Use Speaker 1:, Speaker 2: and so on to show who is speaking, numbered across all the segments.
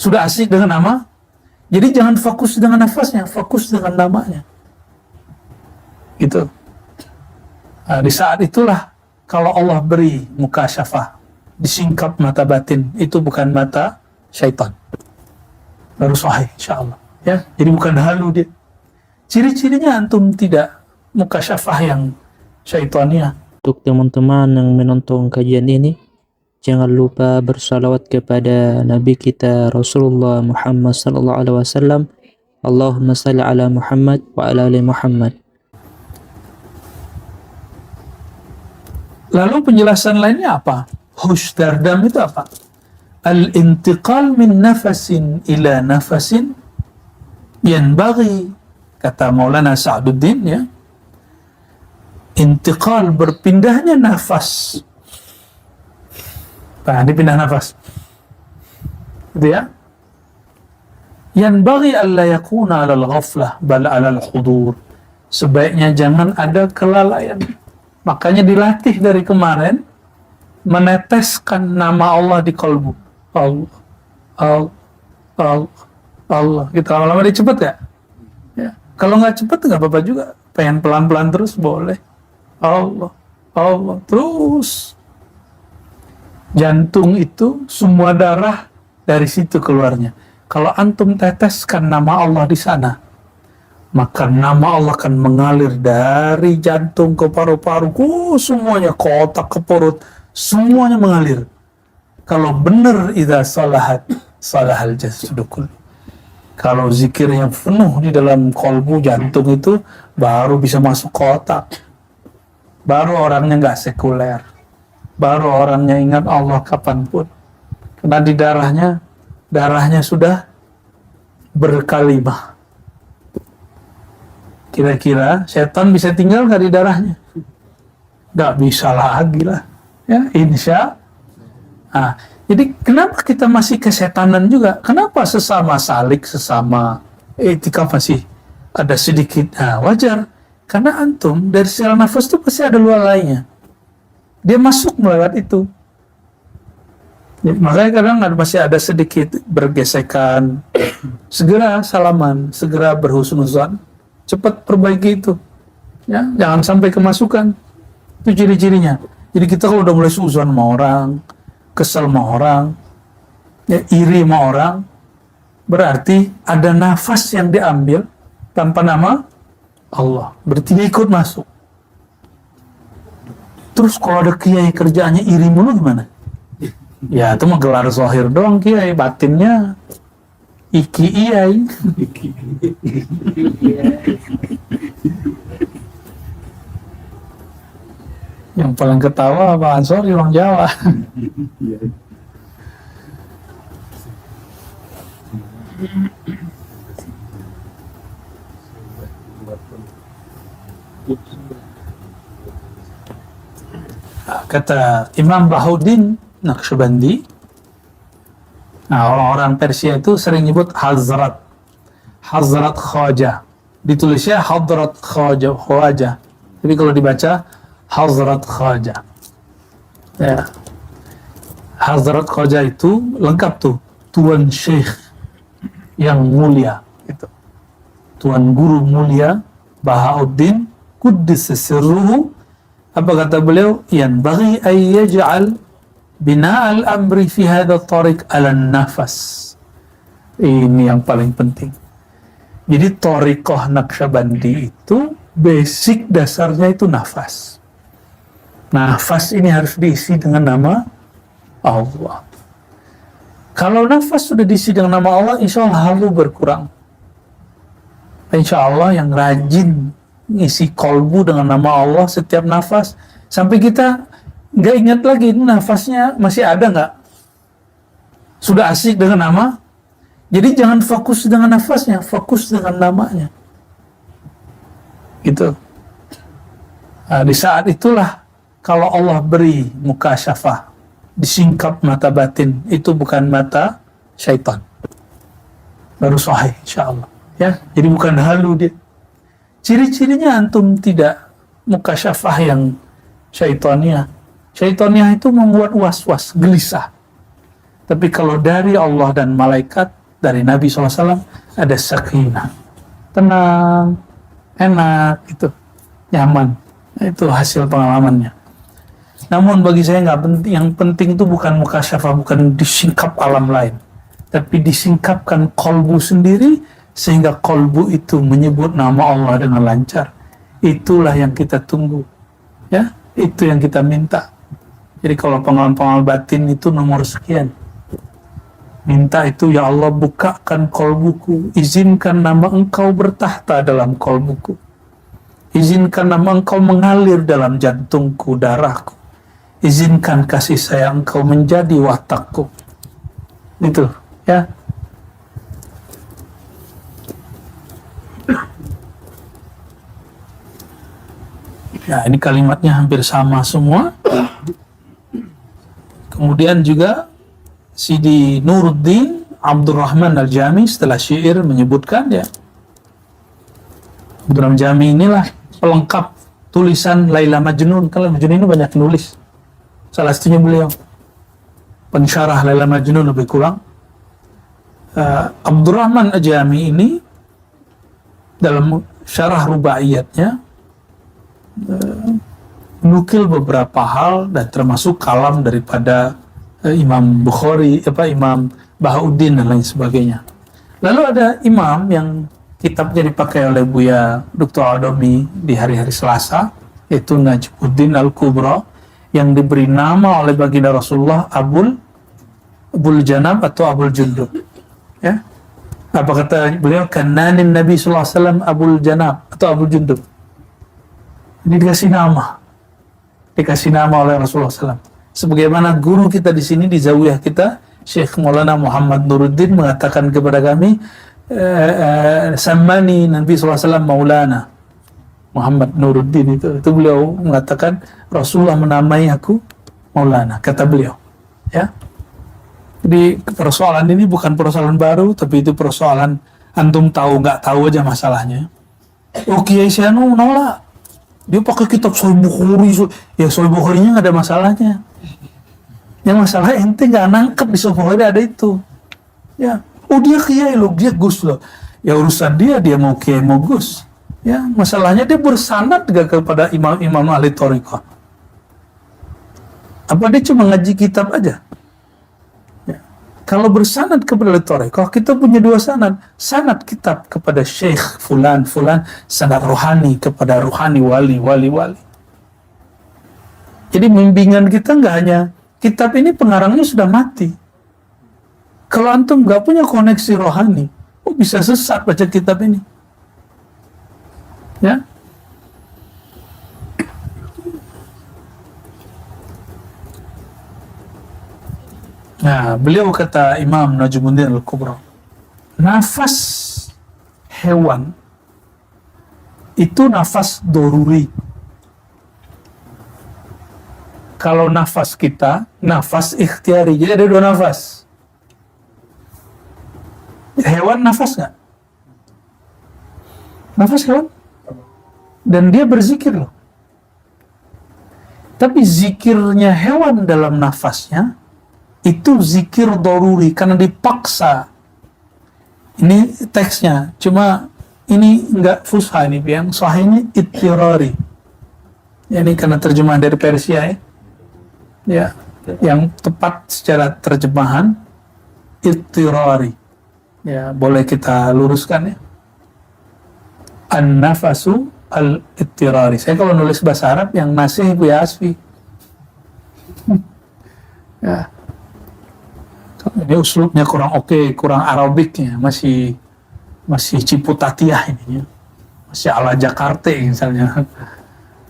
Speaker 1: Sudah asik dengan nama, jadi jangan fokus dengan nafasnya, fokus dengan namanya. Gitu. Nah, di saat itulah kalau Allah beri mukasyafah, disingkap mata batin, itu bukan mata syaitan. Baru sahih insyaallah. Ya, jadi bukan halu dia. Ciri-cirinya antum tidak mukasyafah yang syaitania.
Speaker 2: Untuk teman-teman yang menonton kajian ini, jangan lupa bersalawat kepada Nabi kita Rasulullah Muhammad sallallahu alaihi wasallam. Allahumma salli ala Muhammad wa ala ali Muhammad.
Speaker 1: Lalu penjelasan lainnya apa? Hushdardam itu apa? Al-intiqal min nafasin ila nafasin yanbaghi, kata Maulana Sa'duddin, ya. Intiqal, berpindahnya nafas. Nah, dipindah nafas. Gitu ya. Yanbaghi alla yakuna 'ala al-ghaflah bal 'ala al-hudur. Sebaiknya jangan ada kelalaian. Makanya dilatih dari kemarin meneteskan nama Allah di kalbu. Allah, Allah, Allah, Allah. Gitu. Kalau lama dia cepet ya? Ya. Kalau nggak cepet nggak apa-apa juga. Pengen pelan-pelan terus boleh. Allah, Allah, terus. Jantung itu semua darah dari situ keluarnya. Kalau antum teteskan nama Allah di sana, maka nama Allah akan mengalir dari jantung ke paru-paru, semuanya, ke otak, ke perut, semuanya mengalir. Kalau benar, idza salahat salahal jasadu kullu. Kalau zikir yang penuh di dalam kolbu jantung itu, baru bisa masuk ke otak. Baru orangnya nggak sekuler. Baru orangnya ingat Allah kapanpun. Karena di darahnya sudah berkalimah. Kira-kira setan bisa tinggal nggak di darahnya? Nggak bisa lagi lah. Ya, insya. Nah, jadi kenapa kita masih kesetanan juga? Kenapa sesama salik, sesama etika masih ada sedikit? Nah, wajar. Karena antum dari sel nafas itu pasti ada luar lainnya. Dia masuk melewat itu. Ya, makanya kadang masih ada sedikit bergesekan. Segera salaman, segera berhusnuzan. Cepat perbaiki itu. Ya, jangan sampai kemasukan. Itu ciri-cirinya. Jadi kita kalau udah mulai suuzon sama orang, kesel sama orang, ya, iri sama orang, berarti ada nafas yang diambil tanpa nama Allah. Berarti dia ikut masuk. Terus kalau ada kiai kerjaannya iri mulu gimana? Ya itu mah gelar zahir doang kiai, batinnya iki iyai. Yang paling ketawa Pak Ansori orang Jawa. Kata Imam Bahuddin Naqsyabandi, nah, orang-orang Persia itu sering nyebut Hazrat Khaja, ditulisnya Hadrat Khaja, tapi kalau dibaca Hazrat Khaja. Ya. Hazrat Khaja itu lengkap tuh, Tuan Syekh yang mulia, gitu. Tuan Guru mulia Bahauddin Quddis sirruhu. Apa kata beliau? Yanbaghi an yaj'al bina al-amri fi hadha tariq ala nafas. Ini yang paling penting. Jadi thariqah Naqsyabandi itu basic dasarnya itu nafas. Nafas ini harus diisi dengan nama Allah. Kalau nafas sudah diisi dengan nama Allah, insya Allah halu berkurang. Insya Allah yang rajin ngisi kolbu dengan nama Allah setiap nafas, sampai kita nggak ingat lagi ini nafasnya masih ada nggak. Sudah asik dengan nama, jadi jangan fokus dengan nafasnya, fokus dengan namanya. Gitu. Nah, di saat itulah kalau Allah beri mukasyafah, disingkap mata batin, itu bukan mata syaitan. Baru sahih insyaallah. Ya, jadi bukan halu dia. Ciri-cirinya antum tidak mukasyafah yang syaitania. Syaitania itu membuat was-was, gelisah. Tapi kalau dari Allah dan malaikat, dari Nabi SAW, ada sakinah. Tenang, enak, itu nyaman. Itu hasil pengalamannya. Namun bagi saya nggak penting. Yang penting itu bukan mukasyafah, bukan disingkap alam lain, tapi disingkapkan kolbu sendiri, sehingga kolbu itu menyebut nama Allah dengan lancar. Itulah yang kita tunggu, ya. Itu yang kita minta. Jadi kalau pengalaman-pengalaman batin itu nomor sekian. Minta itu, ya Allah bukakan kolbuku, izinkan nama Engkau bertahta dalam kolbuku, izinkan nama Engkau mengalir dalam jantungku, darahku, izinkan kasih sayang Engkau menjadi watakku. Itu, ya. Ya, ini kalimatnya hampir sama semua. Kemudian juga Sidi Nuruddin Abdurrahman Al-Jami setelah syair menyebutkan, ya, Abdurrahman Jami inilah pelengkap tulisan Laila Majnun. Kalau Majnun ini banyak nulis, salah satunya beliau pensyarah Laila Majnun lebih kurang. Abdurrahman Al-Jami ini dalam syarah rubaiyatnya nukil beberapa hal dan termasuk kalam daripada Imam Bukhari, Imam Bahauddin dan lain sebagainya. Lalu ada imam yang kitabnya dipakai oleh Buya Dr. Adomi di hari-hari Selasa, yaitu Najmuddin Al-Kubra, yang diberi nama oleh baginda Rasulullah Abul Janab atau Abul Jundub. Ya, apa kata beliau? Kananin Nabi sallallahu alaihi wasallam Abul Janab atau Abul Jundub. Ini dikasih nama oleh Rasulullah SAW. Sebagaimana guru kita di sini di Zawiyah kita, Syekh Maulana Muhammad Nuruddin mengatakan kepada kami, Sammani Nabi SAW Maulana Muhammad Nuruddin, itu beliau mengatakan Rasulullah menamai aku Maulana, kata beliau. Ya, jadi persoalan ini bukan persoalan baru, tapi itu persoalan antum tahu nggak tahu aja masalahnya. Oh, Kiai Syanu nolak, dia pakai kitab Sahih Bukhari. Ya Sahih Bukharinya nggak ada masalahnya. Yang masalah ente nggak nangkep di Sahih Bukhari ada itu. Ya, oh dia kiai loh, dia gus loh. Ya urusan dia mau kiai mau gus. Ya, masalahnya dia bersanad gak kepada imam-imam ahli thariqah. Apa dia cuma ngaji kitab aja? Ya. Kalau bersanad kepada ahli thariqah, kita punya dua sanad. Sanad kitab kepada syekh fulan, sanad rohani kepada rohani wali. Jadi bimbingan kita nggak hanya kitab ini, pengarangnya sudah mati. Kalau antum nggak punya koneksi rohani, bisa sesat baca kitab ini. Ya. Nah, beliau kata Imam Najmuddin Al-Kubra, nafas hewan itu nafas doruri. Kalau nafas kita, nafas ikhtiari. Jadi ada dua nafas. Hewan nafas nggak? Nafas hewan. Dan dia berzikir loh. Tapi zikirnya hewan dalam nafasnya, itu zikir doruri, karena dipaksa. Ini teksnya. Cuma ini nggak fusha, ini yang sahihnya ittirari. Ya, ini karena terjemahan dari Persia ya. Ya, yang tepat secara terjemahan ittirari. Ya, boleh kita luruskan ya. An-nafasu al-ittirari. Saya kalau nulis bahasa Arab yang nasih Buya Asfi. Ya. Ini uslubnya kurang oke, kurang Arabiknya, masih Ciputatiyah ini ya. Masih ala Jakarta misalnya.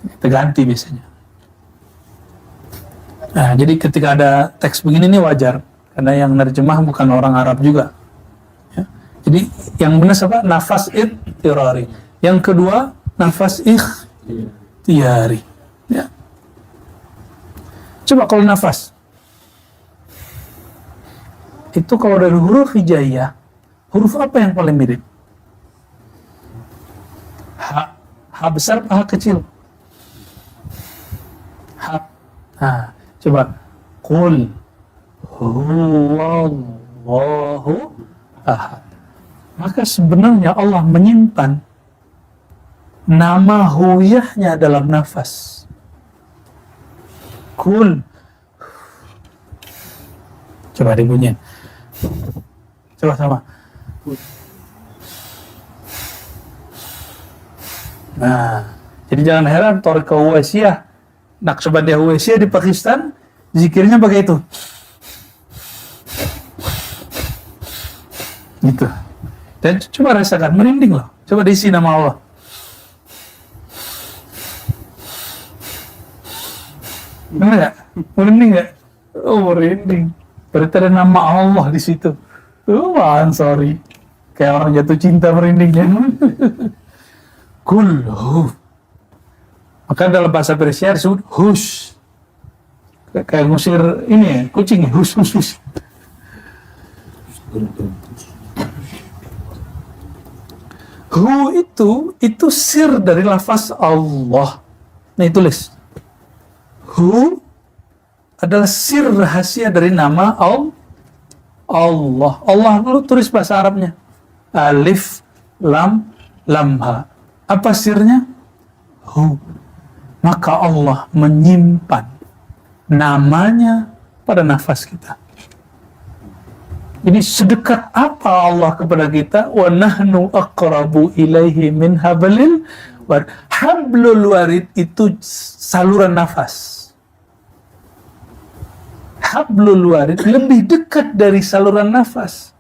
Speaker 1: Kita ganti biasanya. Nah, jadi ketika ada teks begini ini wajar, karena yang nerjemah bukan orang Arab juga. Ya. Jadi yang benar apa? Nafas ittirari. Yang kedua, nafas ikhtiyari. Ya. Coba kalau nafas. Itu kalau dari huruf hijaiyah, huruf apa yang paling mirip? Ha besar, ha kecil? Ha. Nah, coba. Qul Huwallahu ahad. Maka sebenarnya Allah menyimpan nama huyahnya dalam nafas. Kul. Coba dibunyiin. Coba sama. Nah, jadi jangan heran Tariqah Uwaisiyah, Naqsyabandiyah Uwaisiyah di Pakistan, zikirnya pakai itu. Gitu. Dan coba rasakan, merinding loh. Coba diisi nama Allah. Benar nggak? Merinding nggak? Oh, merinding. Berarti ada nama Allah di situ. Sorry. Kayak orang jatuh cinta merindingnya. Kulhu. Maka dalam bahasa Persia disebut hush. Kayak ngusir ini ya, kucing ya, hush. Hu itu sir dari lafaz Allah. Nih tulis. Hu adalah sir rahasia dari nama Allah. Allah lu tulis bahasa Arabnya. Alif, lam, ha. Apa sirnya? Hu. Maka Allah menyimpan namanya pada nafas kita. Jadi sedekat apa Allah kepada kita? Wa nahnu aqrabu ilaihi min hablil warid. Hablul warid itu saluran nafas. Hablul warid lebih dekat dari saluran nafas.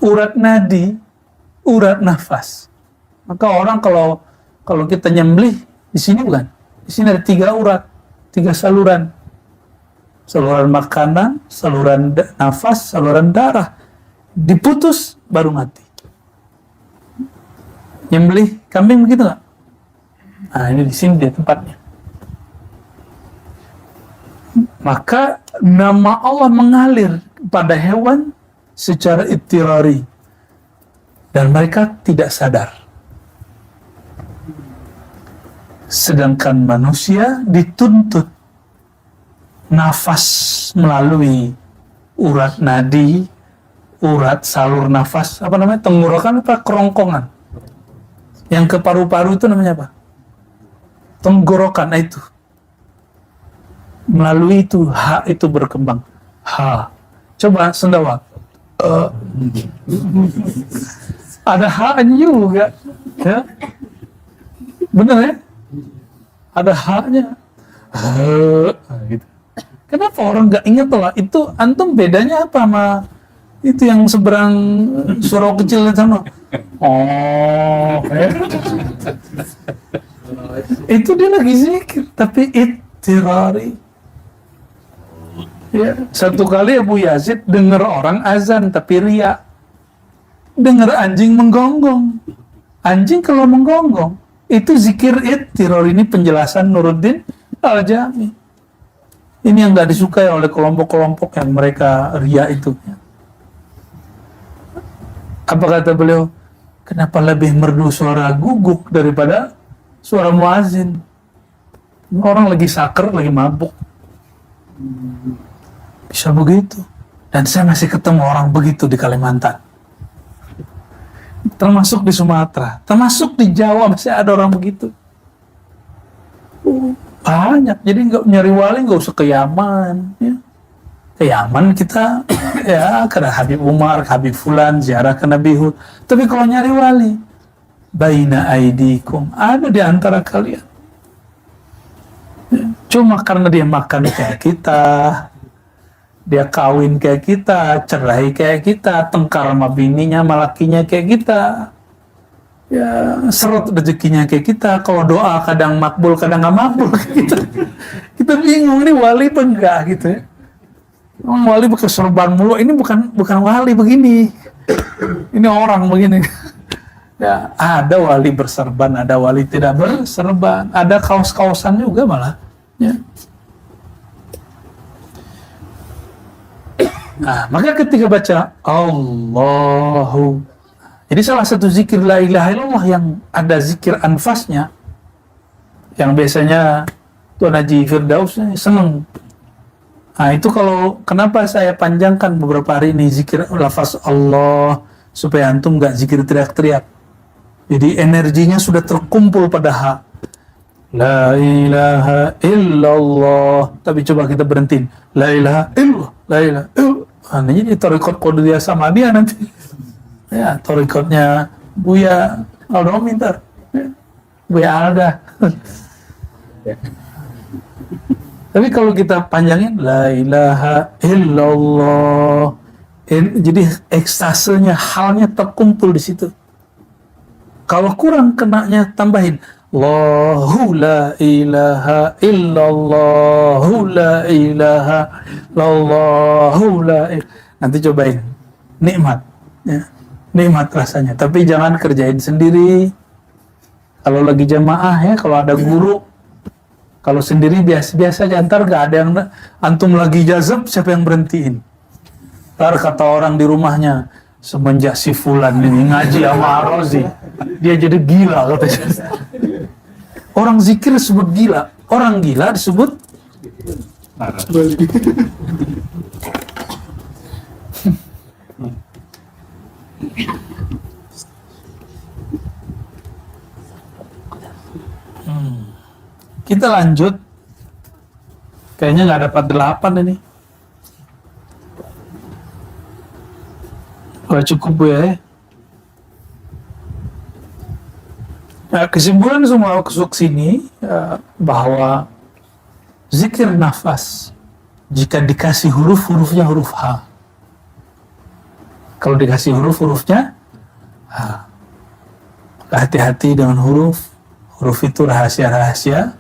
Speaker 1: Urat nadi, urat nafas. Maka orang kalau kita nyembelih di sini bukan. Di sini ada 3 urat, 3 saluran. Saluran makanan, saluran nafas, saluran darah. Diputus baru mati. Nyembelih kambing begitu nggak? Nah, ini di sini dia tempatnya. Maka nama Allah mengalir pada hewan secara ittirari dan mereka tidak sadar. Sedangkan manusia dituntut nafas melalui urat nadi, urat salur nafas, apa namanya, tenggorokan apa kerongkongan. Yang ke paru-paru itu namanya apa? Tenggorokan, itu. Melalui itu, H itu berkembang. H. Coba sendawa. Ada H-nya juga. Ya? Benar ya? Ada H-nya. Gitu. Kenapa orang nggak ingat lah? Itu antum bedanya apa sama itu yang seberang surau kecil di sana? Oh, ya. Itu dia lagi zikir, tapi ittirari. Ya, satu kali Abu Yazid dengar orang azan tapi riya. Dengar anjing menggonggong. Anjing kalau menggonggong, itu zikir ittirari. Ini penjelasan Nuruddin Al-Jami. Ini yang nggak disukai oleh kelompok-kelompok yang mereka riya itu. Apa kata beliau? Kenapa lebih merdu suara guguk daripada suara muazin? Orang lagi saker, lagi mabuk. Bisa begitu. Dan saya masih ketemu orang begitu di Kalimantan. Termasuk di Sumatera. Termasuk di Jawa masih ada orang begitu. Banyak. Jadi nggak nyari wali nggak usah ke Yaman. Ya. Ke Yaman kita ya ke Habib Umar, Habib Fulan, ziarah ke Nabi Hud. Tapi kalau nyari wali, baina aidikum, ada di antara kalian. Ya. Cuma karena dia makan kayak kita, dia kawin kayak kita, cerai kayak kita, tengkar sama bininya, sama lakinya kayak kita. Ya, seret rezekinya kayak kita. Kalau doa kadang makbul, kadang nggak makbul. Kita bingung, ini wali apa enggak gitu ya. Wali pakai serban mulu, ini bukan wali begini. Ini orang begini. Ya, ada wali berserban, ada wali tidak berserban, ada kaos-kaosan juga malah. Ya. Nah, maka ketika baca Allahu, jadi salah satu zikir la ilaha illallah yang ada zikir anfasnya, yang biasanya Tuan Haji Firdaus seneng Nah itu kalau kenapa saya panjangkan beberapa hari ini zikir lafaz Allah supaya antum nggak zikir teriak-teriak. Jadi energinya sudah terkumpul pada H. La ilaha illallah. Tapi coba kita berhentiin. La ilaha illallah. La ilaha illallah. Nah, ini torikot Qadiriyah sama dia nanti. Ya, torikotnya Buya Aldo Mintar. Buya Alda. Tapi kalau kita panjangin la ilaha illallah, jadi ekstasenya, halnya terkumpul di situ. Kalau kurang kenanya tambahin Allahu la ilaha illallahu la ilaha illallahu la nanti cobain nikmat ya. Nikmat rasanya, tapi jangan kerjain sendiri. Kalau lagi jamaah ya, kalau ada guru. Kalau sendiri biasa-biasa aja, ntar gak ada yang antum lagi jazab, siapa yang berhentiin? Ntar kata orang di rumahnya, semenjak si Fulan ini ngaji sama Ar-Razi, dia jadi gila katanya. Orang zikir disebut gila, orang gila disebut Kita lanjut. Kayaknya nggak dapat 8 ini. Wah, cukup ya. Nah, kesimpulan semua kesuk sini bahwa zikir nafas jika dikasih huruf-hurufnya huruf H. Kalau dikasih huruf-hurufnya H. Hati-hati dengan huruf. Huruf itu rahasia-rahasia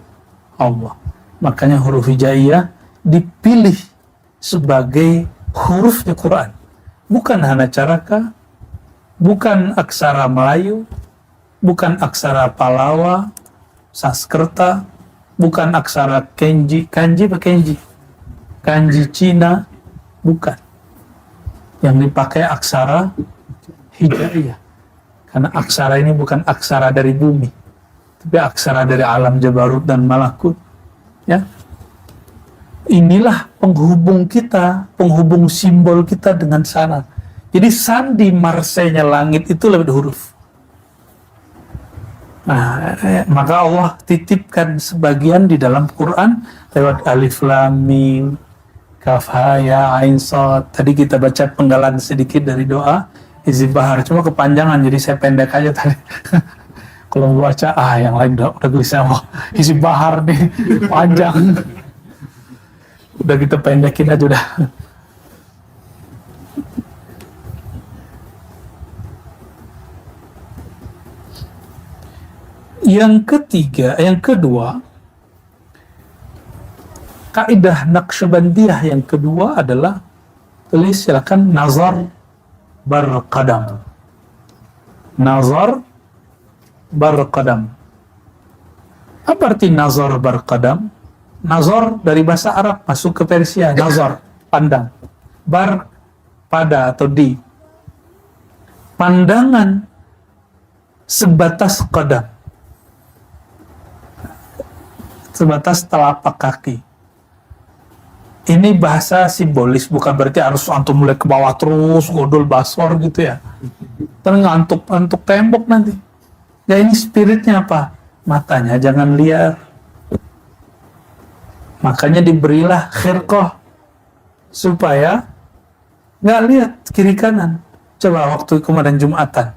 Speaker 1: Allah. Makanya huruf hijaiyah dipilih sebagai hurufnya Quran. Bukan hanacaraka, bukan aksara Melayu, bukan aksara Palawa, Sanskerta, bukan aksara kanji Cina, bukan. Yang dipakai aksara hijaiyah. Karena aksara ini bukan aksara dari bumi, tapi aksara dari alam Jabarut dan Malakut. Ya, inilah penghubung kita, penghubung simbol kita dengan sana. Jadi sandi marsenya langit itu lewat huruf. Nah, maka Allah titipkan sebagian di dalam Quran lewat alif lam mim, kaf ha ya ain shad. Tadi kita baca penggalan sedikit dari doa Hizib Bahar, cuma kepanjangan jadi saya pendek aja tadi. Kalau baca yang lain udah gelisah, Hizib Bahar nih panjang. Udah kita pendekin aja udah. Yang kedua, kaidah Naqsyabandiyah yang kedua adalah, tulis silakan, nazar barqadam. Nazar barqadam. Apa arti nazar barqadam? Nazar dari bahasa Arab masuk ke Persia, nazar, pandang. Bar, pada atau di. Pandangan sebatas qadam. Sebatas telapak kaki. Ini bahasa simbolis, bukan berarti harus antum mulai ke bawah terus, godol basor gitu ya. Terus ngantuk tembok nanti. Ya ini spiritnya apa? Matanya jangan liar. Makanya diberilah khirqah supaya nggak lihat kiri kanan. Coba waktu kemarin Jumatan,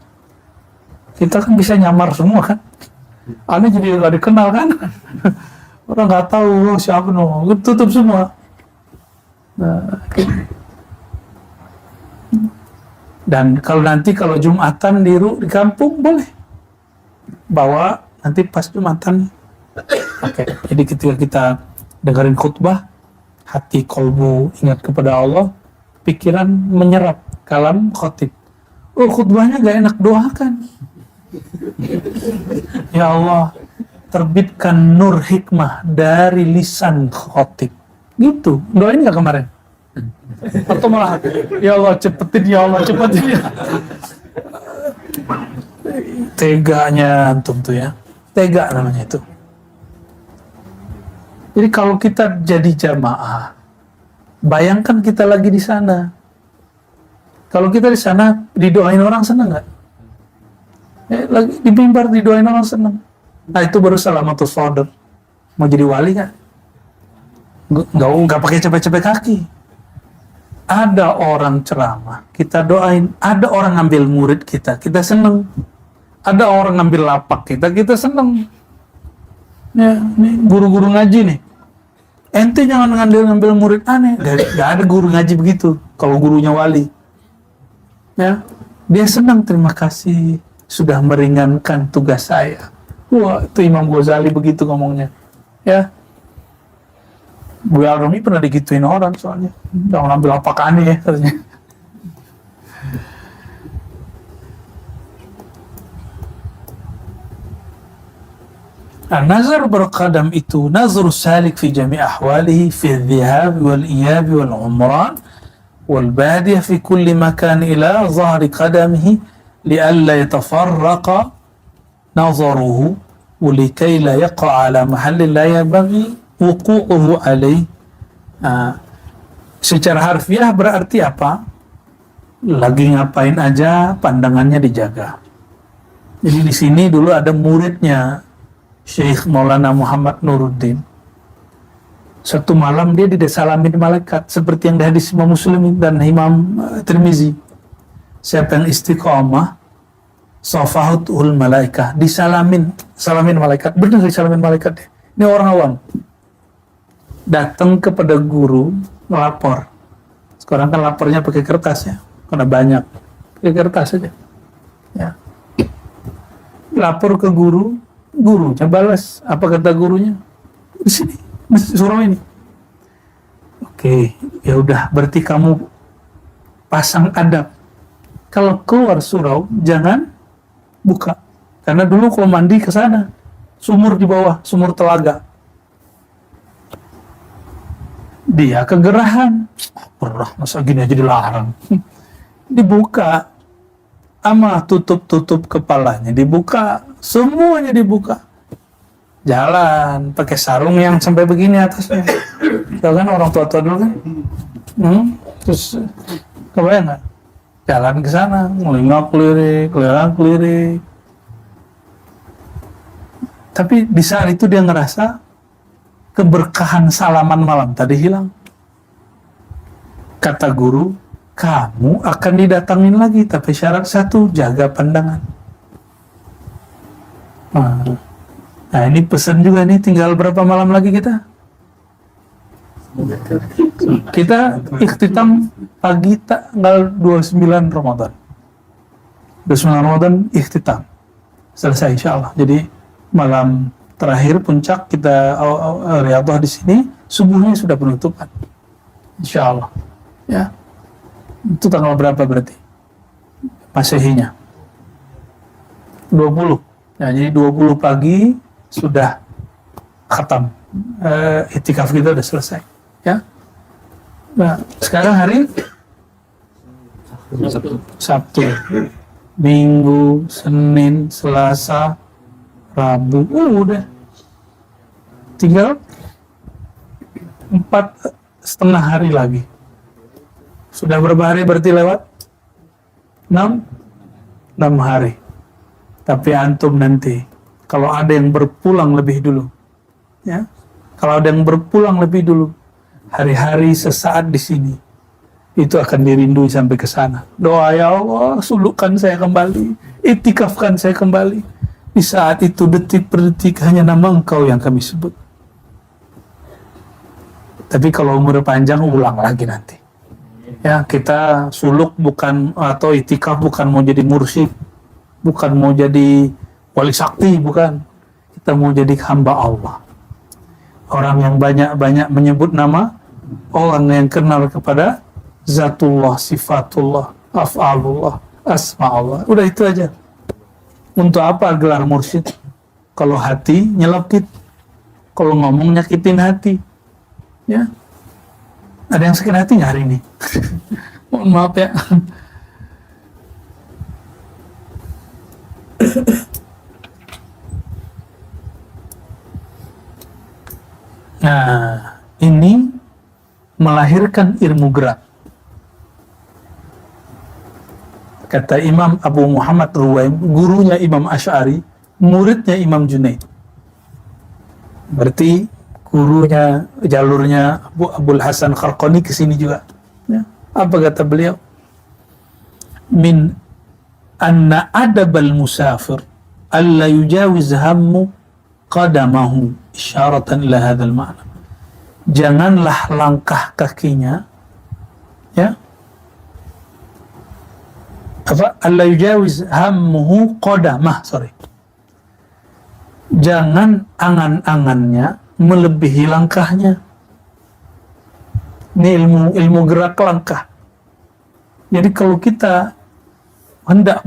Speaker 1: kita kan bisa nyamar semua kan? Aneh jadi nggak dikenal kan? Orang nggak tahu siapa tutup semua. Nah, dan kalau Jumatan di kampung boleh bawa nanti pas Jumatan. Oke. Jadi ketika kita dengerin khutbah, hati kolbu ingat kepada Allah, pikiran menyerap kalam khotib. Oh, khutbahnya gak enak, doakan. Ya Allah, terbitkan nur hikmah dari lisan khotib. Gitu, doain gak kemarin? Atau malah, ya Allah cepetin, ya Allah cepetin. Teganya antum tuh ya, tega namanya itu. Jadi kalau kita jadi jamaah, Bayangkan kita lagi di sana. Kalau kita di sana didoain orang senang nggak? Lagi di mimbar didoain orang senang. Nah itu baru salamatus sodr. Mau jadi wali nggak? Nggak pakai capek-capek kaki. Ada orang ceramah, kita doain. Ada orang ngambil murid kita senang. Ada orang ngambil lapak kita senang. Ya, nih guru-guru ngaji nih. Ente jangan ngambil murid aneh. Gak ada guru ngaji begitu. Kalau gurunya wali, ya dia senang, terima kasih sudah meringankan tugas saya. Wah, itu Imam Ghazali begitu ngomongnya. Ya, Bu Al-Rumi pernah digituin orang soalnya. Jangan ambil apa aneh ya katanya. Nazar berqadam itu nazar salik fi jami' ahwalihi fi dhihab wal iyab wal umran wal badiyah fi kulli makan ila zahri qadamihi li'alla yatafarraqa nazaruhu wa likay la yaqa' ala mahallin la yabaghi wuqu'uhu alaih. Secara harfiah berarti apa? Lagi ngapain aja pandangannya dijaga. Jadi di sini dulu ada muridnya Syekh Maulana Muhammad Nuruddin. Satu malam dia disalamin malaikat seperti yang di hadis Imam Muslim dan Imam Tirmizi. Siapa yang istiqamah safahatul malaikah, salamin malaikat. Benar disalamin malaikat deh. Ini orang awam. Datang kepada guru melapor. Sekarang kan lapornya pakai kertas ya, karena banyak. Pakai kertas aja. Ya. Lapor ke guru, gurunya balas. Apa kata gurunya? Di sini, surau ini. Oke, ya udah, berarti kamu pasang adab. Kalau keluar surau jangan buka. Karena dulu kalau mandi ke sana, sumur di bawah, sumur telaga. Dia kegerahan. Perah, masa gini aja dilarang. Dibuka. Ama tutup kepalanya dibuka, semuanya dibuka. Jalan pakai sarung yang sampai begini atasnya. Tahu kan orang tua-tua dulu kan? Terus kebayang nggak? Jalan ke sana, ngelingak-lirik. Tapi di saat itu dia ngerasa keberkahan salaman malam tadi hilang. Kata guru, kamu akan didatangin lagi, tapi syarat satu, jaga pandangan. Nah ini pesan juga nih, tinggal berapa malam lagi kita? Kita ikhtitam pagi tanggal 29 Ramadan. 29 Ramadan ikhtitam. Selesai insya Allah. Jadi malam terakhir puncak kita riyadhah di sini, subuhnya sudah penutupan. Insya Allah. Ya. Itu tanggal berapa berarti? Masehinya 20. Nah, jadi 20 pagi sudah khatam. Itikaf kita sudah selesai. Ya. Nah, sekarang hari Sabtu, Minggu, Senin, Selasa, Rabu. Udah. Tinggal 4,5 hari lagi. Sudah berapa hari berarti lewat? 6 hari. Tapi antum nanti, kalau ada yang berpulang lebih dulu, ya, kalau ada yang berpulang lebih dulu, hari-hari sesaat di sini, itu akan dirindui sampai ke sana. Doa, ya Allah, sulukkan saya kembali, itikafkan saya kembali. Di saat itu detik per detik hanya nama Engkau yang kami sebut. Tapi kalau umur panjang, ulang lagi nanti. Ya, kita suluk bukan, atau itikaf bukan mau jadi mursyid, bukan mau jadi wali sakti, bukan. Kita mau jadi hamba Allah. Orang yang banyak-banyak menyebut nama, orang yang kenal kepada zatullah, sifatullah, af'alullah, asma'ullah. Udah itu aja. Untuk apa gelar mursyid? Kalau hati nyelekit, kalau ngomong nyakitin hati. Ya. Ada yang sakit hati nggak hari ini? Mohon maaf ya. Nah, ini melahirkan ilmu gerak. Kata Imam Abu Muhammad Ruwaim, gurunya Imam Asy'ari, muridnya Imam Junaid. Berarti gurunya, jalurnya Abul Hasan Kharqani ke sini juga. Ya. Apa kata beliau? Min anna adabal musafir alla yujawiz hammu qadamahu isyaratan ila hadzal ma'na. Janganlah langkah kakinya, ya, apa, alla yujawiz hammuhu qadamah, jangan angan-angannya melebihi langkahnya. Ini ilmu gerak langkah. Jadi kalau kita hendak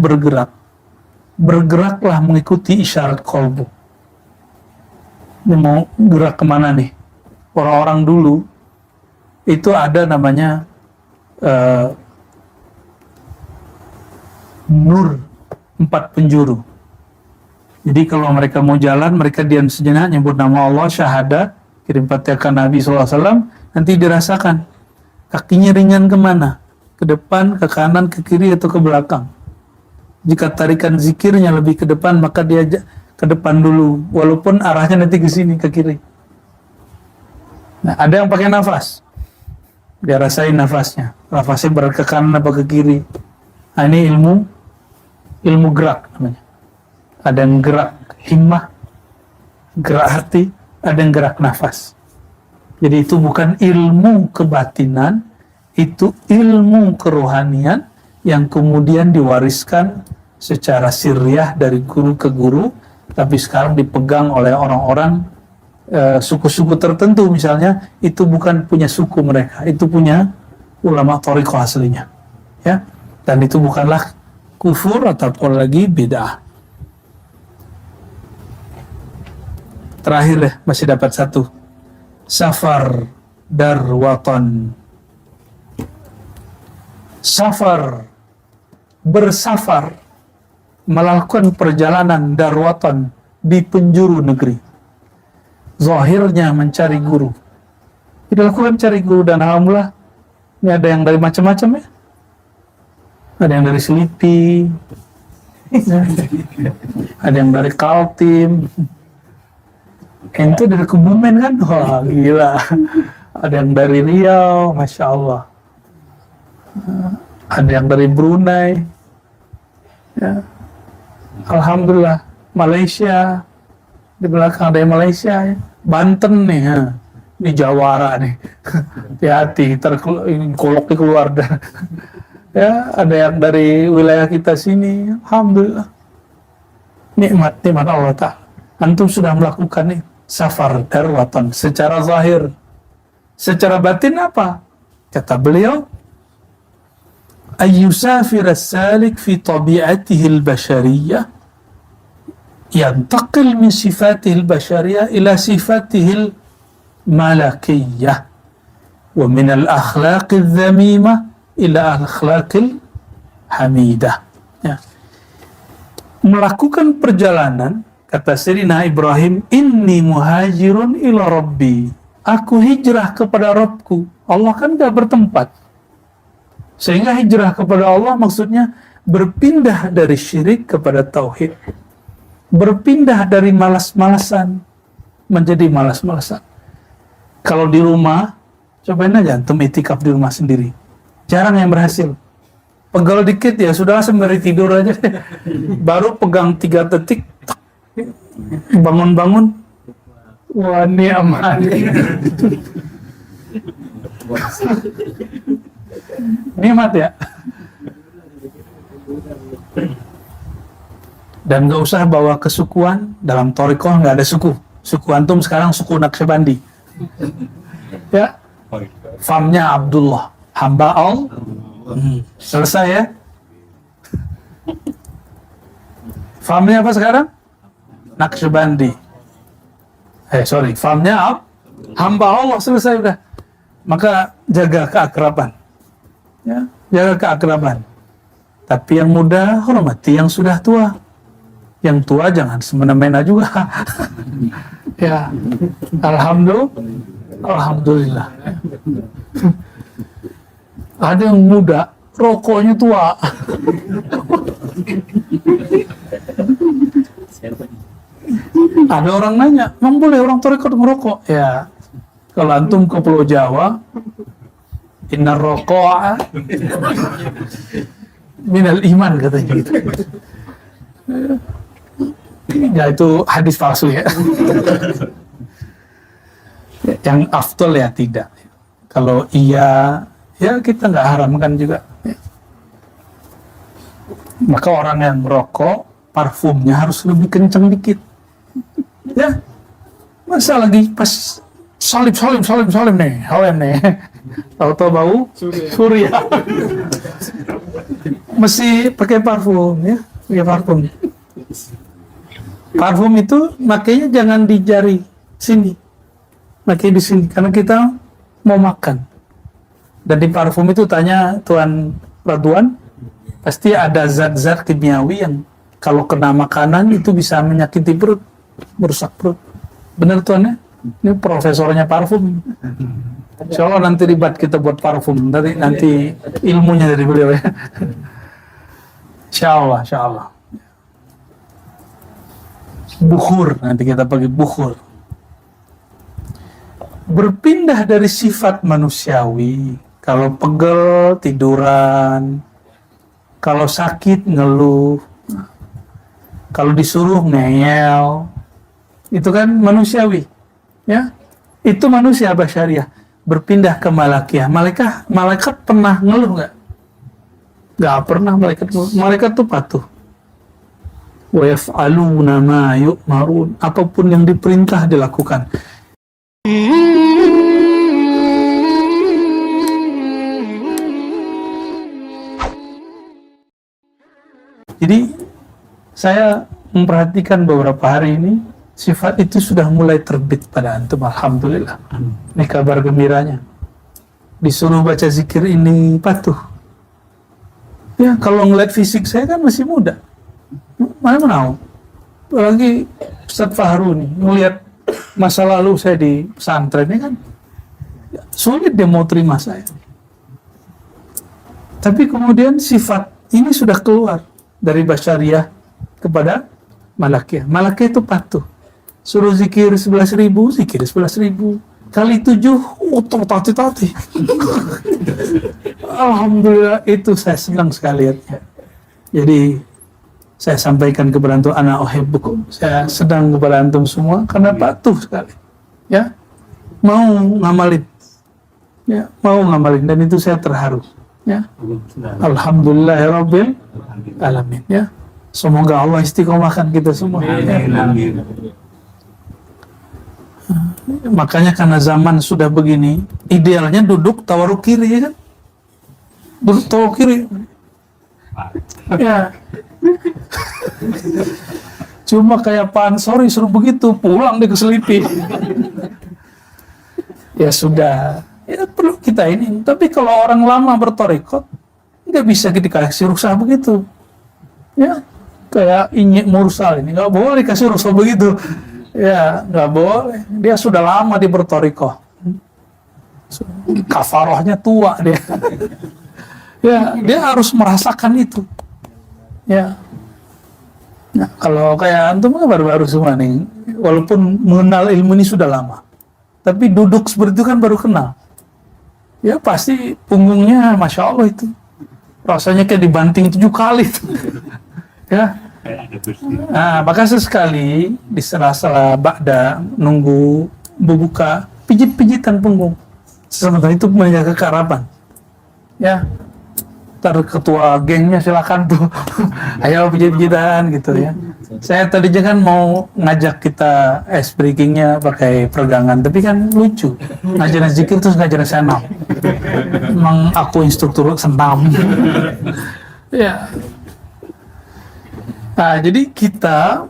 Speaker 1: bergeraklah mengikuti isyarat kolbu. Ini mau gerak kemana nih? Orang-orang dulu itu ada namanya nur 4 penjuru. Jadi kalau mereka mau jalan, mereka diam sejenak, nyebut nama Allah, syahadat, kirim Fatihah ke Nabi SAW, nanti dirasakan kakinya ringan kemana? Ke depan, ke kanan, ke kiri, atau ke belakang. Jika tarikan zikirnya lebih ke depan, maka dia ke depan dulu, walaupun arahnya nanti ke sini, ke kiri. Nah, ada yang pakai nafas, dia rasain nafasnya berat ke kanan apa ke kiri. Nah, ini ilmu gerak namanya. Ada yang gerak himmah, gerak hati, ada yang gerak nafas. Jadi itu bukan ilmu kebatinan, itu ilmu kerohanian yang kemudian diwariskan secara sirriyah dari guru ke guru, tapi sekarang dipegang oleh orang-orang suku-suku tertentu misalnya, itu bukan punya suku mereka, itu punya ulama thariqah aslinya, ya. Dan itu bukanlah kufur ataupun lagi bid'ah. Terakhir deh, masih dapat satu. Safar darwatan. Safar, bersafar, melakukan perjalanan darwatan di penjuru negeri. Zahirnya mencari guru. Dilakukan cari guru, dan alhamdulillah ini ada yang dari macam-macam, ya. Ada yang dari Selipi, ada yang dari Kaltim, itu dari Kebumen kan, wah gila. Ada yang dari Riau, Masya Allah. Ada yang dari Brunei, ya. Alhamdulillah. Malaysia, di belakang ada yang Malaysia, ya. Banten nih, ya. Di Jawara nih. Hati-hati, kolok keluar dah. Ya, ada yang dari wilayah kita sini. Alhamdulillah. Nikmat Allah Ta'ala. Antum sudah melakukan nih safar darwatan secara zahir. Secara batin apa? Kata beliau, ayyusafir as-salik fi tabi'atihi al-bashariyah yantaqil min sifatihi al-bashariyah ila sifatihi al-malakiyah wa min al-akhlaq al-dhamimah ila al-akhlaq al-hamidah. Ya. Melakukan perjalanan, kata Sayyidina Ibrahim, inni muhajirun ila rabbi, aku hijrah kepada Rabbku. Allah kan gak bertempat, sehingga hijrah kepada Allah maksudnya berpindah dari syirik kepada tauhid, berpindah dari malas-malasan menjadi malas-malasan. Kalau di rumah, cobain aja antum itikaf di rumah sendiri, jarang yang berhasil. Pegal dikit ya sudah sembari tidur aja. Baru pegang 3 detik, bangun-bangun, wah ini aman. Nikmat ya. Dan gak usah bawa kesukuan. Dalam thariqah gak ada suku. Suku antum sekarang suku Naqsyabandi, ya. Famnya Abdullah, hamba Allah. Selesai ya. Famnya apa sekarang? Naqsyabandi. Famnya hamba Allah, selesai udah. Maka jaga keakraban, ya, jaga keakraban. Tapi yang muda hormati yang sudah tua. Yang tua jangan semena-mena juga. Ya, alhamdulillah. Alhamdulillah. Ada yang muda, rokoknya tua. Ada orang nanya, emang boleh orang tarekat ngerokok? Ya, kalau antum ke Pulau Jawa, inna roko'a minal iman katanya gitu. Ya itu hadis palsu ya. Yang afdol ya tidak. Kalau iya, ya kita nggak haramkan juga. Maka orang yang merokok, parfumnya harus lebih kencang dikit. Ya, masa lagi pas salim nih, tahu-tahu bau surya. Mesti pakai parfum ya, pakai parfum. Parfum itu makanya jangan di jari sini, makanya di sini karena kita mau makan. Dan di parfum itu tanya Tuan Radwan, pasti ada zat-zat kimiawi yang kalau kena makanan itu bisa menyakiti perut, merusak perut. Benar Tuan ya? Ini profesornya parfum. Insya Allah nanti debat kita buat parfum. Nanti ilmunya dari beliau ya. Insya Allah. Bukhur, nanti kita pakai bukhur. Berpindah dari sifat manusiawi. Kalau pegel, tiduran. Kalau sakit, ngeluh. Kalau disuruh, ngeyel. Itu kan manusiawi. Ya, itu manusia basyariah. Berpindah ke malakiyah. Malaikat pernah ngeluh nggak? Nggak pernah malaikat ngeluh. Malaikat tuh patuh. Wa yaf'aluna ma yu'marun. Apapun yang diperintah dilakukan. Jadi saya memperhatikan beberapa hari ini sifat itu sudah mulai terbit pada antum. Alhamdulillah. Ini kabar gembiranya. Disuruh baca zikir ini patuh. Ya, kalau ngeliat fisik saya kan masih muda. Mana mau? Apalagi Ustadz Fahru nih, ngeliat masa lalu saya di pesantren ini kan sulit dia mau terima saya. Tapi kemudian sifat ini sudah keluar dari basyariah kepada malakiyah. Malakiyah itu patuh. Suruh zikir 11.000, zikir 11.000. Kali 7, tati. Alhamdulillah, itu saya senang sekali lihatnya. Jadi saya sampaikan kepada antum, ana uhibbukum. Saya sedang kepada antum semua karena patuh sekali. Ya, mau ngamalin. Ya, mau ngamalin dan itu saya terharu. Ya, alhamdulillahirabbil alamin. Ya, semoga Allah istiqomahkan kita semua. Amin. Makanya karena zaman sudah begini, idealnya duduk tawaruk kiri, ya kan? Duduk tawaruk kiri. Ya. Cuma kayak Pak Ansori suruh begitu, pulang dia keselipi. Ya sudah, ya perlu kita ini. Tapi kalau orang lama bertorikot, nggak bisa dikasih rukhsah begitu. Ya, kayak Inyek Mursal ini, nggak boleh kasih rukhsah begitu. Ya, nggak boleh. Dia sudah lama di bertorikoh. Kafarohnya tua dia. Ya, dia harus merasakan itu. Ya. Nah, kalau kayak antum kan baru-baru semua nih, walaupun mengenal ilmu ini sudah lama, tapi duduk seperti itu kan baru kenal. Ya pasti punggungnya, masya Allah itu, rasanya kayak dibanting 7 kali. Ya. Nah, maka sesekali di sela-sela ba'da nunggu berbuka, pijit-pijitan punggung. Sementara itu menjaga kearaban. Ya. Ntar ketua gengnya silakan tuh. Ayo pijit-pijitan gitu ya. Saya tadinya kan mau ngajak kita ice breakingnya pakai peregangan, tapi kan lucu. Ngajarin zikir terus ngajarin senam. Emang aku instruktur senam. Ya. Nah, jadi kita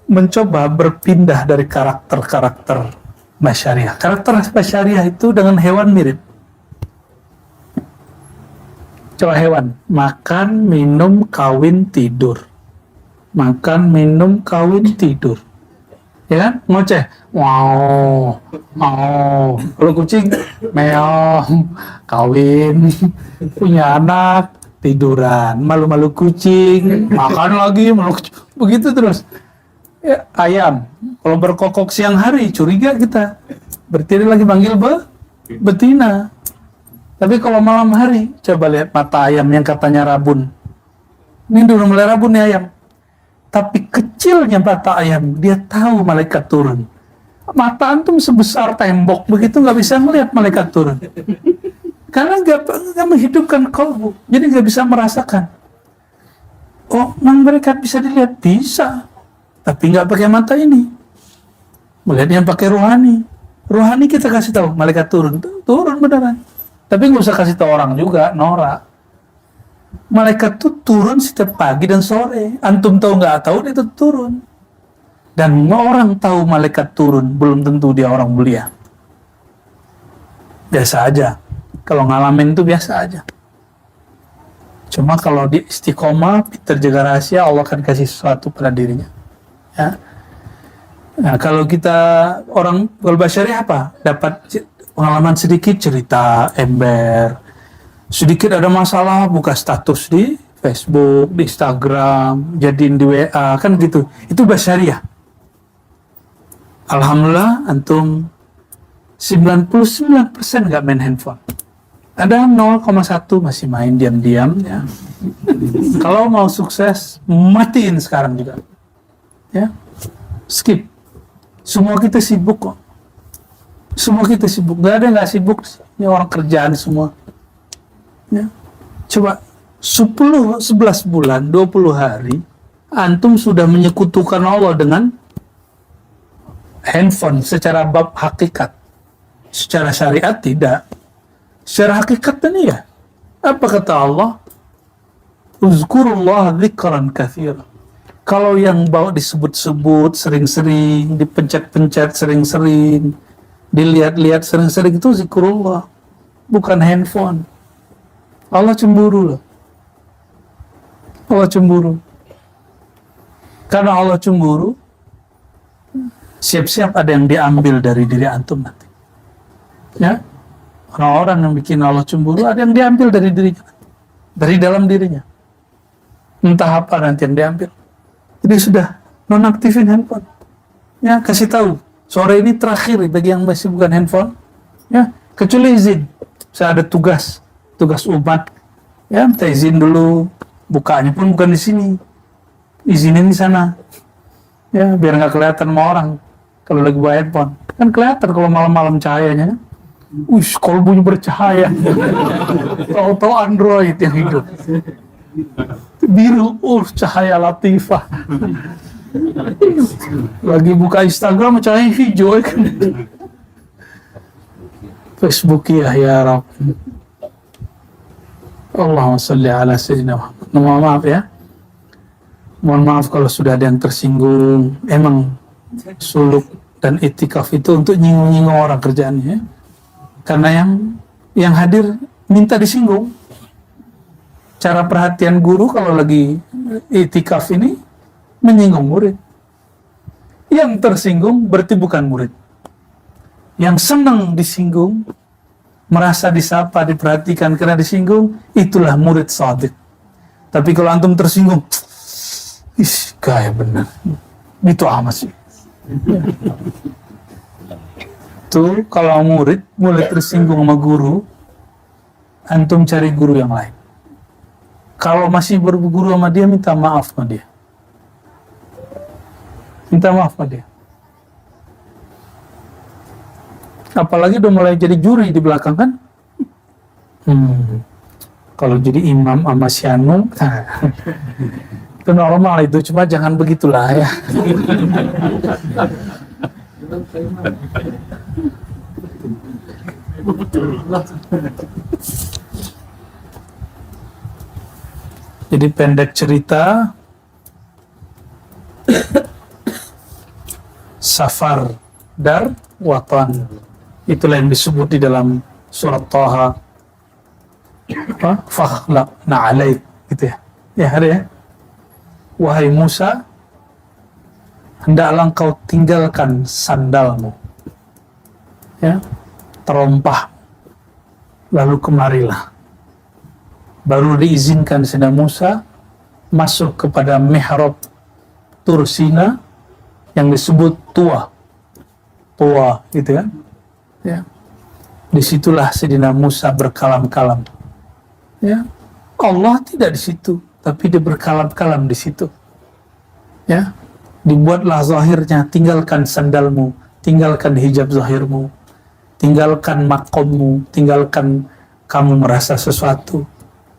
Speaker 1: mencoba berpindah dari karakter-karakter basyariah. Karakter basyariah itu dengan hewan mirip. Coba hewan, makan, minum, kawin, tidur. Makan, minum, kawin, tidur. ya kan? Ngoceh, wow, wow. Kalau kucing, meong, kawin, punya anak, tiduran, malu-malu kucing, makan lagi, malu kucing. Begitu terus. Ya, ayam, kalau berkokok siang hari, curiga kita. Berarti dia lagi panggil betina. Tapi kalau malam hari, coba lihat mata ayam yang katanya rabun. Ini udah mulai rabun nih ayam. Tapi kecilnya mata ayam, dia tahu malaikat turun. Mata antum sebesar tembok, begitu nggak bisa melihat malaikat turun. Karena nggak menghidupkan kalbu, jadi nggak bisa merasakan. Oh, malaikat bisa dilihat? Bisa. Tapi nggak pakai mata ini. Melihatnya pakai rohani. Rohani kita kasih tahu, malaikat turun. Turun beneran. Tapi nggak usah kasih tahu orang juga, norak. Malaikat tuh turun setiap pagi dan sore. Antum tahu nggak tahu dia tuh turun. Dan orang tahu malaikat turun belum tentu dia orang mulia. Biasa aja. Kalau ngalamin itu biasa aja. Cuma kalau di istiqomah, terjaga rahasia, Allah akan kasih sesuatu pada dirinya. Ya. Nah, kalau kita orang berbasyari apa? Dapat pengalaman sedikit, cerita, ember. Sedikit ada masalah, buka status di Facebook, di Instagram, jadiin di WA, kan gitu. Itu basyariah. Alhamdulillah, antum 99% nggak main handphone. Ada 0,1 masih main diam-diam. Ya. Kalau mau sukses, matiin sekarang juga. Ya, skip. Semua kita sibuk kok. Semua kita sibuk. Gak ada nggak sibuk. Ini orang kerjaan semua. Ya. Coba 10, 11 bulan, 20 hari, antum sudah menyekutukan Allah dengan handphone secara bab hakikat. Secara syariat tidak. Secara hakikat ini ya. Apa kata Allah? Uzkurullah dzikran katsira. Kalau yang bawa disebut-sebut sering-sering, dipencet-pencet sering-sering, dilihat-lihat sering-sering, itu zikrullah, bukan handphone. Allah cemburu loh. Allah cemburu. Karena Allah cemburu, siap-siap ada yang diambil dari diri antum nanti. Ya, orang-orang yang bikin Allah cemburu ada yang diambil dari dirinya, dari dalam dirinya. Entah apa nanti yang diambil. Jadi sudah nonaktifin handphone. Ya, kasih tahu. Sore ini terakhir bagi yang masih bukan handphone. Ya, kecuali izin. Saya ada tugas umat. Ya, minta izin dulu. Bukanya pun bukan di sini. Izinin di sana. Ya, biar nggak kelihatan sama orang kalau lagi bawa handphone. Kan kelihatan kalau malam-malam cahayanya. Kolbunya bercahaya. Tahu-tahu Android yang hidup. Biru, cahaya latifah. Lagi buka Instagram cahaya hijau kan. Facebook ya Rabb. Allahumma salli ala sayyidina Muhammad. Mohon maaf ya. Mohon maaf kalau sudah ada yang tersinggung. Emang suluk dan itikaf itu untuk nyinggung-nyinggung orang kerjaannya ya. Karena yang hadir minta disinggung. Cara perhatian guru kalau lagi itikaf ini menyinggung murid. Yang tersinggung berarti bukan murid. Yang senang disinggung, merasa disapa, diperhatikan karena disinggung, itulah murid shadiq. Tapi kalau antum tersinggung, gaya benar. Itu amat sih. Tuh kalau murid mulai tersinggung sama guru, antum cari guru yang lain. Kalau masih berguru sama dia, minta maaf sama dia. Minta maaf sama dia. Apalagi udah mulai jadi juri di belakang kan. Kalau jadi imam sama si Anu, itu normal itu. Cuma jangan begitulah ya. Jadi pendek cerita, safar dar watan, itulah yang disebut di dalam surat Taha, fakhlaqna alaik, gitu ya. Ya ada ya. Wahai Musa, hendaklah engkau tinggalkan sandalmu, ya, terompah, lalu kemarilah. Baru diizinkan Sayyidina Musa masuk kepada mihrab Tursina yang disebut Tua, gitu kan, ya. Disitulah Sayyidina Musa berkalam-kalam, ya. Allah tidak di situ, tapi dia berkalam-kalam di situ, ya. Dibuatlah zahirnya, tinggalkan sandalmu, tinggalkan hijab zahirmu, tinggalkan makommu, tinggalkan kamu merasa sesuatu,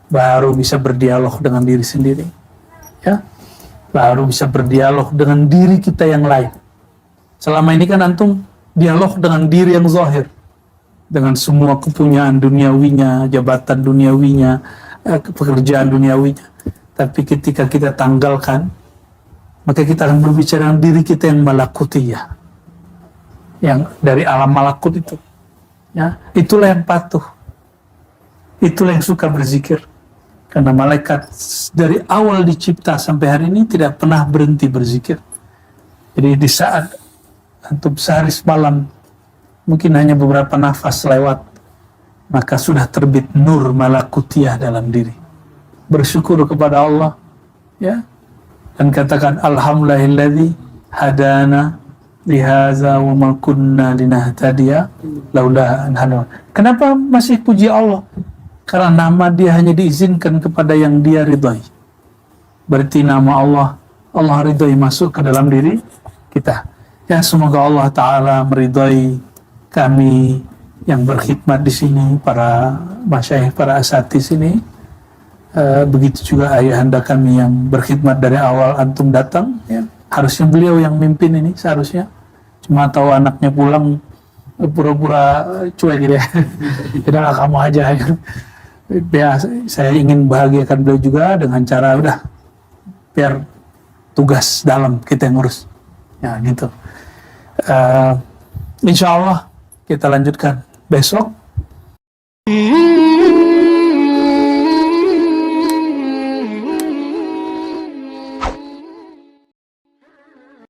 Speaker 1: baru bisa berdialog dengan diri sendiri, ya. Baru bisa berdialog dengan diri kita yang lain. Selama ini kan antum dialog dengan diri yang zahir, dengan semua kepunyaan duniawinya, jabatan duniawinya, pekerjaan duniawinya. Tapi ketika kita tanggalkan, maka kita akan berbicara dengan diri kita yang malakutiyah, yang dari alam malakut itu, ya. Itulah yang patuh, itulah yang suka berzikir. Karena malaikat dari awal dicipta sampai hari ini tidak pernah berhenti berzikir. Jadi di saat antum sehari semalam mungkin hanya beberapa nafas lewat, maka sudah terbit nur malakutiyah dalam diri. Bersyukur kepada Allah, ya, dan katakan alhamdulillahilladzi hadana lihaza wa ma kunna linahtadiya laula an hadana. Kenapa masih puji Allah? Karena nama dia hanya diizinkan kepada yang dia ridhai. Berarti nama Allah ridhai masuk ke dalam diri kita. Ya, semoga Allah Ta'ala meridhai kami yang berkhidmat di sini, para masyayikh, para asatidz sini. Begitu juga ayahanda kami yang berkhidmat dari awal antum datang, ya. Harusnya beliau yang mimpin ini, seharusnya. Cuma tahu anaknya pulang, pura-pura cuek gitu ya. Tidaklah kamu aja. Ya, saya ingin bahagiakan beliau juga dengan cara udah biar tugas dalam kita yang ngurus, ya gitu. Insya Allah kita lanjutkan besok.